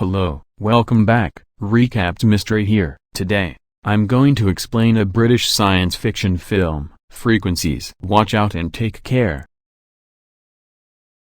Hello, welcome back, Recapped Mystery here. Today, I'm going to explain a British science fiction film, Frequencies. Watch out and take care.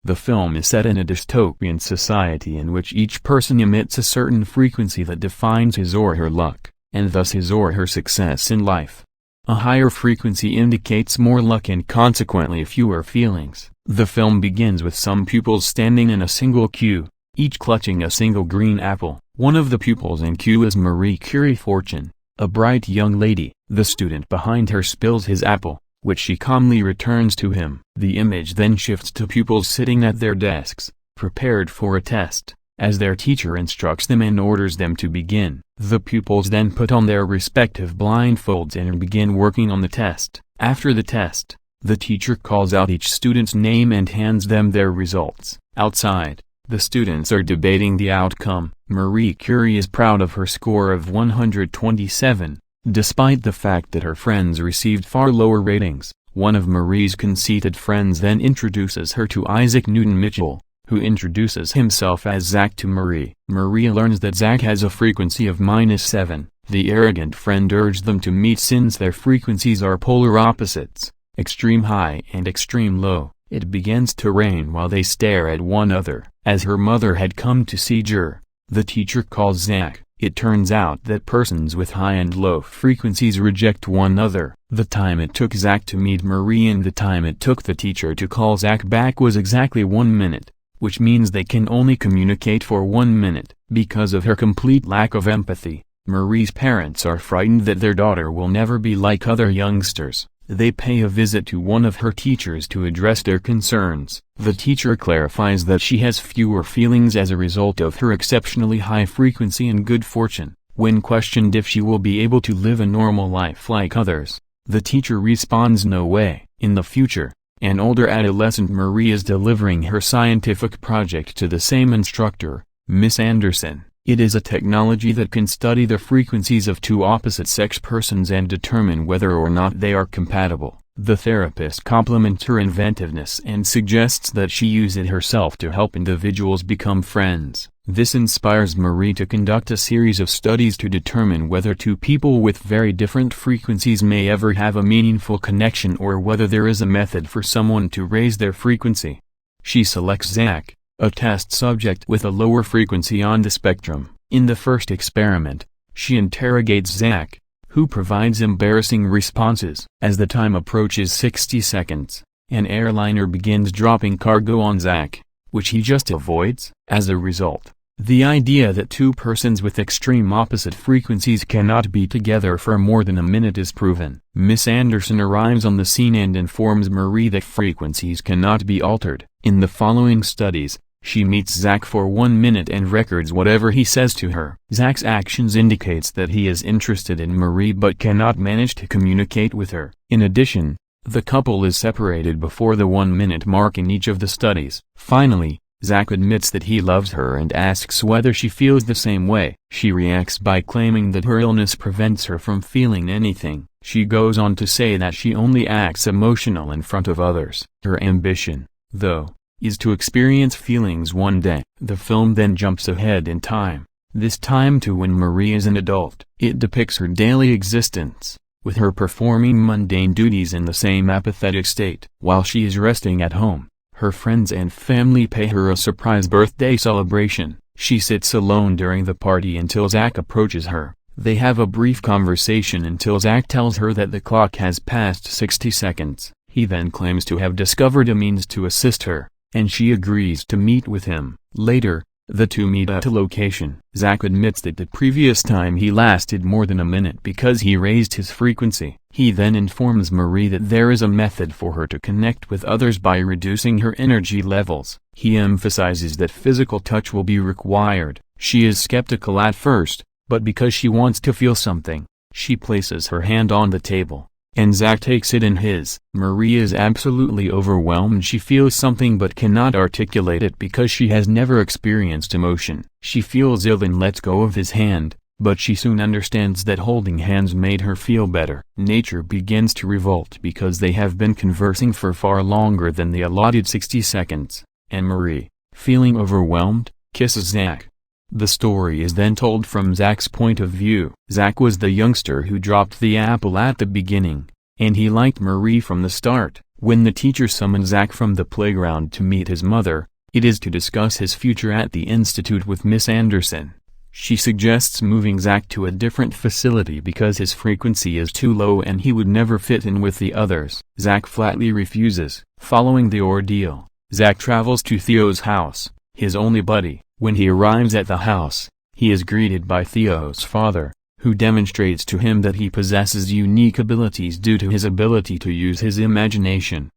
The film is set in a dystopian society in which each person emits a certain frequency that defines his or her luck, and thus his or her success in life. A higher frequency indicates more luck and consequently fewer feelings. The film begins with some pupils standing in a single queue, each clutching a single green apple. One of the pupils in queue is Marie Curie Fortune, a bright young lady. The student behind her spills his apple, which she calmly returns to him. The image then shifts to pupils sitting at their desks, prepared for a test. As their teacher instructs them and orders them to begin, the pupils then put on their respective blindfolds and begin working on the test. After the test, the teacher calls out each student's name and hands them their results. Outside, the students are debating the outcome. Marie Curie is proud of her score of 127, despite the fact that her friends received far lower ratings. One of Marie's conceited friends then introduces her to Isaac Newton Mitchell, who introduces himself as Zach to Marie. Marie learns that Zach has a frequency of -7. The arrogant friend urged them to meet since their frequencies are polar opposites, extreme high and extreme low. It begins to rain while they stare at one another. As her mother had come to see her, the teacher calls Zach. It turns out that persons with high and low frequencies reject one another. The time it took Zach to meet Marie and the time it took the teacher to call Zach back was exactly 1 minute, which means they can only communicate for 1 minute. Because of her complete lack of empathy, Marie's parents are frightened that their daughter will never be like other youngsters. They pay a visit to one of her teachers to address their concerns. The teacher clarifies that she has fewer feelings as a result of her exceptionally high frequency and good fortune. When questioned if she will be able to live a normal life like others, the teacher responds, "No way." In the future, an older adolescent Marie is delivering her scientific project to the same instructor, Miss Anderson. It is a technology that can study the frequencies of two opposite-sex persons and determine whether or not they are compatible. The therapist compliments her inventiveness and suggests that she use it herself to help individuals become friends. This inspires Marie to conduct a series of studies to determine whether two people with very different frequencies may ever have a meaningful connection or whether there is a method for someone to raise their frequency. She selects Zach, a test subject with a lower frequency on the spectrum. In the first experiment, she interrogates Zach, who provides embarrassing responses. As the time approaches 60 seconds, an airliner begins dropping cargo on Zach, which he just avoids. As a result, the idea that two persons with extreme opposite frequencies cannot be together for more than a minute is proven. Miss Anderson arrives on the scene and informs Marie that frequencies cannot be altered. In the following studies, she meets Zach for 1 minute and records whatever he says to her. Zach's actions indicates that he is interested in Marie but cannot manage to communicate with her. In addition, the couple is separated before the 1 minute mark in each of the studies. Finally, Zach admits that he loves her and asks whether she feels the same way. She reacts by claiming that her illness prevents her from feeling anything. She goes on to say that she only acts emotional in front of others. Her ambition, though, is to experience feelings one day. The film then jumps ahead in time, this time to when Marie is an adult. It depicts her daily existence, with her performing mundane duties in the same apathetic state. While she is resting at home, her friends and family pay her a surprise birthday celebration. She sits alone during the party until Zach approaches her. They have a brief conversation until Zach tells her that the clock has passed 60 seconds. He then claims to have discovered a means to assist her, and she agrees to meet with him. Later, the two meet at a location. Zach admits that the previous time he lasted more than a minute because he raised his frequency. He then informs Marie that there is a method for her to connect with others by reducing her energy levels. He emphasizes that physical touch will be required. She is skeptical at first, but because she wants to feel something, she places her hand on the table, and Zach takes it in his. Marie is absolutely overwhelmed. She feels something but cannot articulate it because she has never experienced emotion. She feels ill and lets go of his hand, but she soon understands that holding hands made her feel better. Nature begins to revolt because they have been conversing for far longer than the allotted 60 seconds, and Marie, feeling overwhelmed, kisses Zach. The story is then told from Zach's point of view. Zach was the youngster who dropped the apple at the beginning, and he liked Marie from the start. When the teacher summoned Zach from the playground to meet his mother, it is to discuss his future at the institute with Miss Anderson. She suggests moving Zach to a different facility because his frequency is too low and he would never fit in with the others. Zach flatly refuses. Following the ordeal, Zach travels to Theo's house, his only buddy. When he arrives at the house, he is greeted by Theo's father, who demonstrates to him that he possesses unique abilities due to his ability to use his imagination.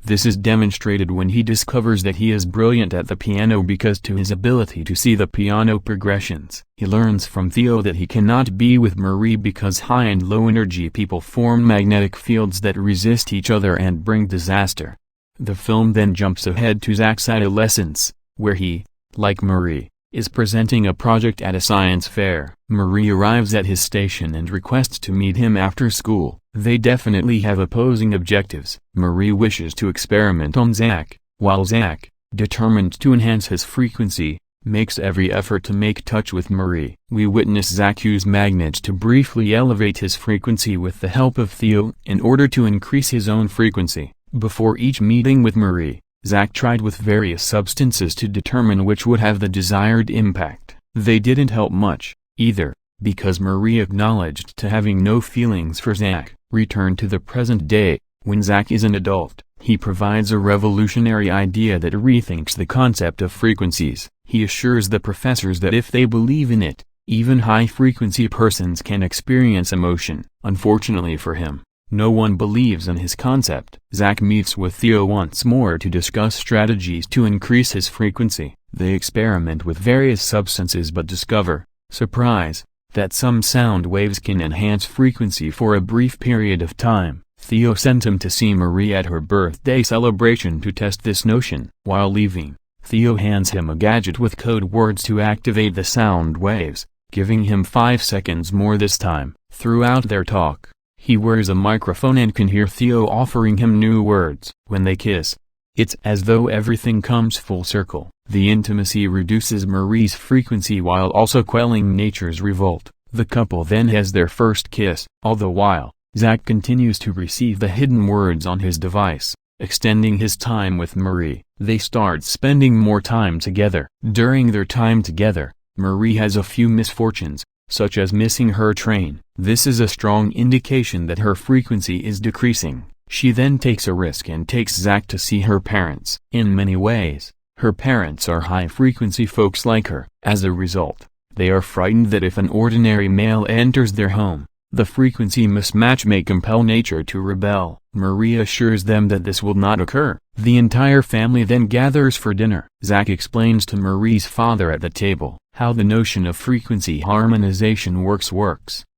This is demonstrated when he discovers that he is brilliant at the piano because to his ability to see the piano progressions. He learns from Theo that he cannot be with Marie because high and low energy people form magnetic fields that resist each other and bring disaster. The film then jumps ahead to Zach's adolescence, where he, like Marie, is presenting a project at a science fair. Marie arrives at his station and requests to meet him after school. They definitely have opposing objectives. Marie wishes to experiment on Zach, while Zach, determined to enhance his frequency, makes every effort to make touch with Marie. We witness Zach use magnets to briefly elevate his frequency with the help of Theo in order to increase his own frequency. Before each meeting with Marie, Zach tried with various substances to determine which would have the desired impact. They didn't help much, either, because Marie acknowledged to having no feelings for Zach. Return to the present day, when Zach is an adult, he provides a revolutionary idea that rethinks the concept of frequencies. He assures the professors that if they believe in it, even high-frequency persons can experience emotion. Unfortunately for him, no one believes in his concept. Zach meets with Theo once more to discuss strategies to increase his frequency. They experiment with various substances but discover, surprise, that some sound waves can enhance frequency for a brief period of time. Theo sent him to see Marie at her birthday celebration to test this notion. While leaving, Theo hands him a gadget with code words to activate the sound waves, giving him 5 seconds more this time. Throughout their talk, he wears a microphone and can hear Theo offering him new words. When they kiss, it's as though everything comes full circle. The intimacy reduces Marie's frequency while also quelling nature's revolt. The couple then has their first kiss. All the while, Zach continues to receive the hidden words on his device, extending his time with Marie. They start spending more time together. During their time together, Marie has a few misfortunes, such as missing her train. This is a strong indication that her frequency is decreasing. She then takes a risk and takes Zach to see her parents. In many ways, her parents are high-frequency folks like her. As a result, they are frightened that if an ordinary male enters their home, the frequency mismatch may compel nature to rebel. Marie assures them that this will not occur. The entire family then gathers for dinner. Zach explains to Marie's father at the table how the notion of frequency harmonization works.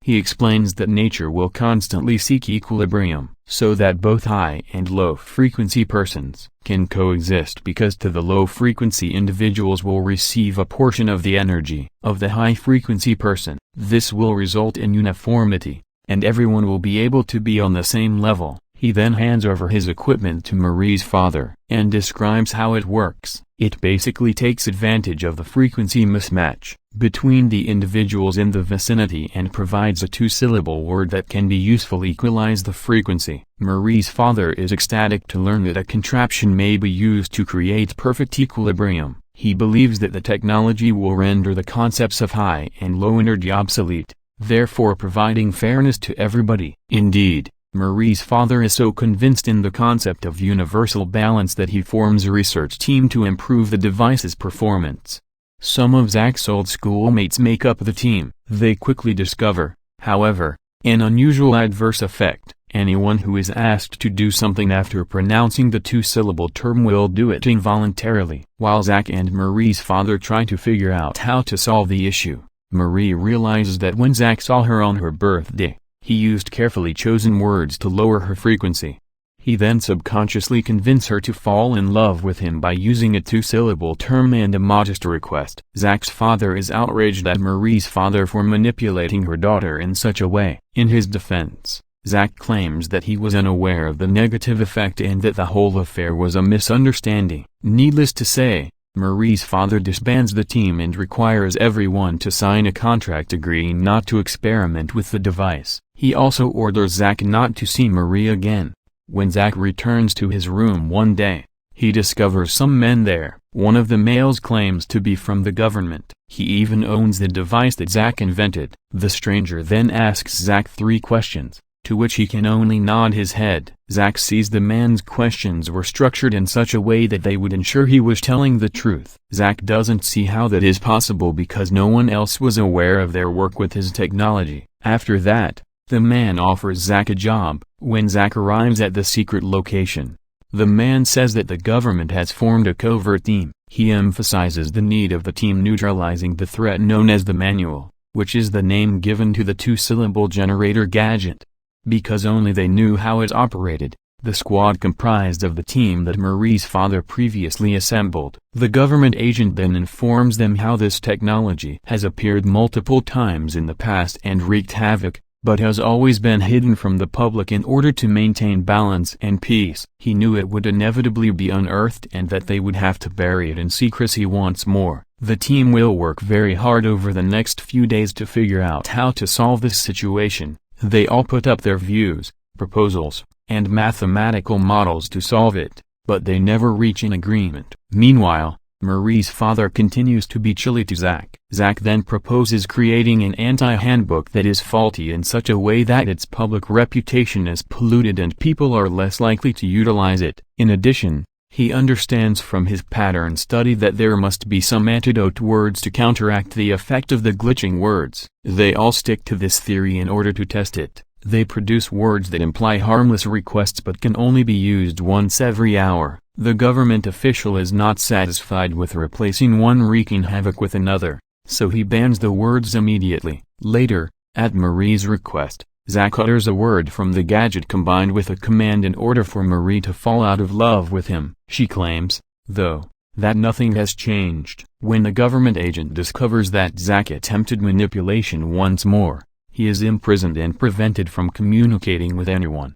He explains that nature will constantly seek equilibrium, so that both high and low frequency persons can coexist, because to the low frequency individuals will receive a portion of the energy of the high frequency person. This will result in uniformity, and everyone will be able to be on the same level. He then hands over his equipment to Marie's father and describes how it works. It basically takes advantage of the frequency mismatch between the individuals in the vicinity and provides a 2-syllable word that can be useful equalize the frequency. Marie's father is ecstatic to learn that a contraption may be used to create perfect equilibrium. He believes that the technology will render the concepts of high and low energy obsolete, therefore providing fairness to everybody. Indeed, Marie's father is so convinced in the concept of universal balance that he forms a research team to improve the device's performance. Some of Zach's old schoolmates make up the team. They quickly discover, however, an unusual adverse effect. Anyone who is asked to do something after pronouncing the 2-syllable term will do it involuntarily. While Zach and Marie's father try to figure out how to solve the issue, Marie realizes that when Zach saw her on her birthday, he used carefully chosen words to lower her frequency. He then subconsciously convinced her to fall in love with him by using a 2-syllable term and a modest request. Zach's father is outraged at Marie's father for manipulating her daughter in such a way. In his defense, Zach claims that he was unaware of the negative effect and that the whole affair was a misunderstanding. Needless to say, Marie's father disbands the team and requires everyone to sign a contract agreeing not to experiment with the device. He also orders Zach not to see Marie again. When Zach returns to his room one day, he discovers some men there. One of the males claims to be from the government. He even owns the device that Zach invented. The stranger then asks Zach 3 questions, to which he can only nod his head. Zach sees the man's questions were structured in such a way that they would ensure he was telling the truth. Zach doesn't see how that is possible because no one else was aware of their work with his technology. After that, the man offers Zach a job. When Zach arrives at the secret location, the man says that the government has formed a covert team. He emphasizes the need of the team neutralizing the threat known as the manual, which is the name given to the 2-syllable generator gadget. Because only they knew how it operated, the squad comprised of the team that Marie's father previously assembled. The government agent then informs them how this technology has appeared multiple times in the past and wreaked havoc, but has always been hidden from the public in order to maintain balance and peace. He knew it would inevitably be unearthed and that they would have to bury it in secrecy once more. The team will work very hard over the next few days to figure out how to solve this situation. They all put up their views, proposals, and mathematical models to solve it, but they never reach an agreement. Meanwhile, Marie's father continues to be chilly to Zach. Zach then proposes creating an anti-handbook that is faulty in such a way that its public reputation is polluted and people are less likely to utilize it. In addition, he understands from his pattern study that there must be some antidote words to counteract the effect of the glitching words. They all stick to this theory in order to test it. They produce words that imply harmless requests but can only be used once every hour. The government official is not satisfied with replacing one wreaking havoc with another, so he bans the words immediately. Later, at Marie's request, Zach utters a word from the gadget combined with a command in order for Marie to fall out of love with him. She claims, though, that nothing has changed. When the government agent discovers that Zach attempted manipulation once more, he is imprisoned and prevented from communicating with anyone.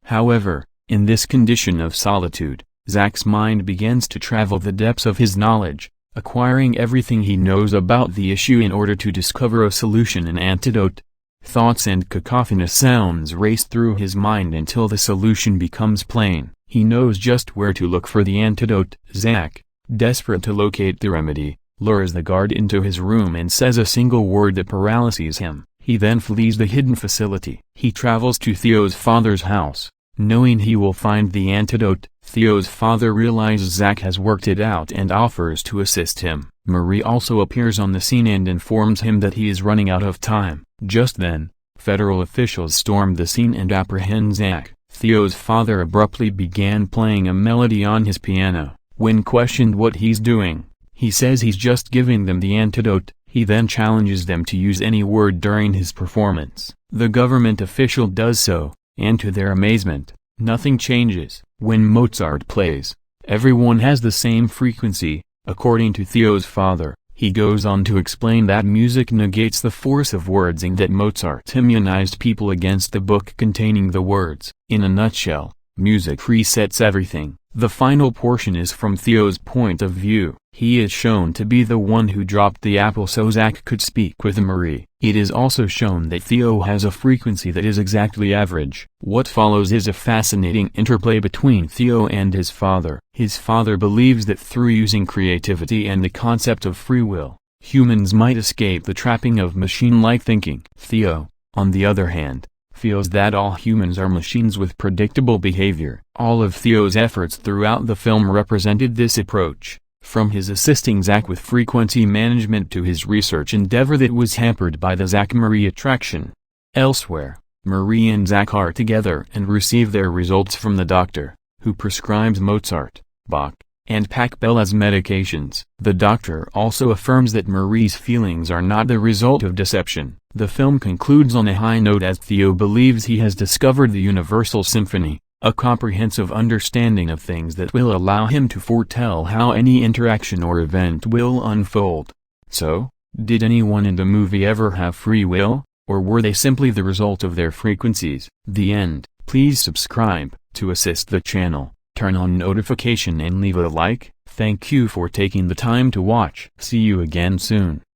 However, in this condition of solitude, Zach's mind begins to travel the depths of his knowledge, acquiring everything he knows about the issue in order to discover a solution and antidote. Thoughts and cacophonous sounds race through his mind until the solution becomes plain. He knows just where to look for the antidote. Zach, desperate to locate the remedy, lures the guard into his room and says a single word that paralyzes him. He then flees the hidden facility. He travels to Theo's father's house, knowing he will find the antidote. Theo's father realizes Zach has worked it out and offers to assist him. Marie also appears on the scene and informs him that he is running out of time. Just then, federal officials storm the scene and apprehend Zach. Theo's father abruptly began playing a melody on his piano. When questioned what he's doing, he says he's just giving them the antidote. He then challenges them to use any word during his performance. The government official does so, and to their amazement, nothing changes. When Mozart plays, everyone has the same frequency, according to Theo's father. He goes on to explain that music negates the force of words and that Mozart immunized people against the book containing the words. In a nutshell, music resets everything. The final portion is from Theo's point of view. He is shown to be the one who dropped the apple so Zach could speak with Marie. It is also shown that Theo has a frequency that is exactly average. What follows is a fascinating interplay between Theo and his father. His father believes that through using creativity and the concept of free will, humans might escape the trapping of machine-like thinking. Theo, on the other hand, feels that all humans are machines with predictable behavior. All of Theo's efforts throughout the film represented this approach, from his assisting Zach with frequency management to his research endeavor that was hampered by the Zach-Marie attraction. Elsewhere, Marie and Zach are together and receive their results from the doctor, who prescribes Mozart, Bach, and Pachelbel as medications. The doctor also affirms that Marie's feelings are not the result of deception. The film concludes on a high note as Theo believes he has discovered the universal symphony, a comprehensive understanding of things that will allow him to foretell how any interaction or event will unfold. So, did anyone in the movie ever have free will, or were they simply the result of their frequencies? The end. Please subscribe to assist the channel, turn on notification and leave a like. Thank you for taking the time to watch. See you again soon.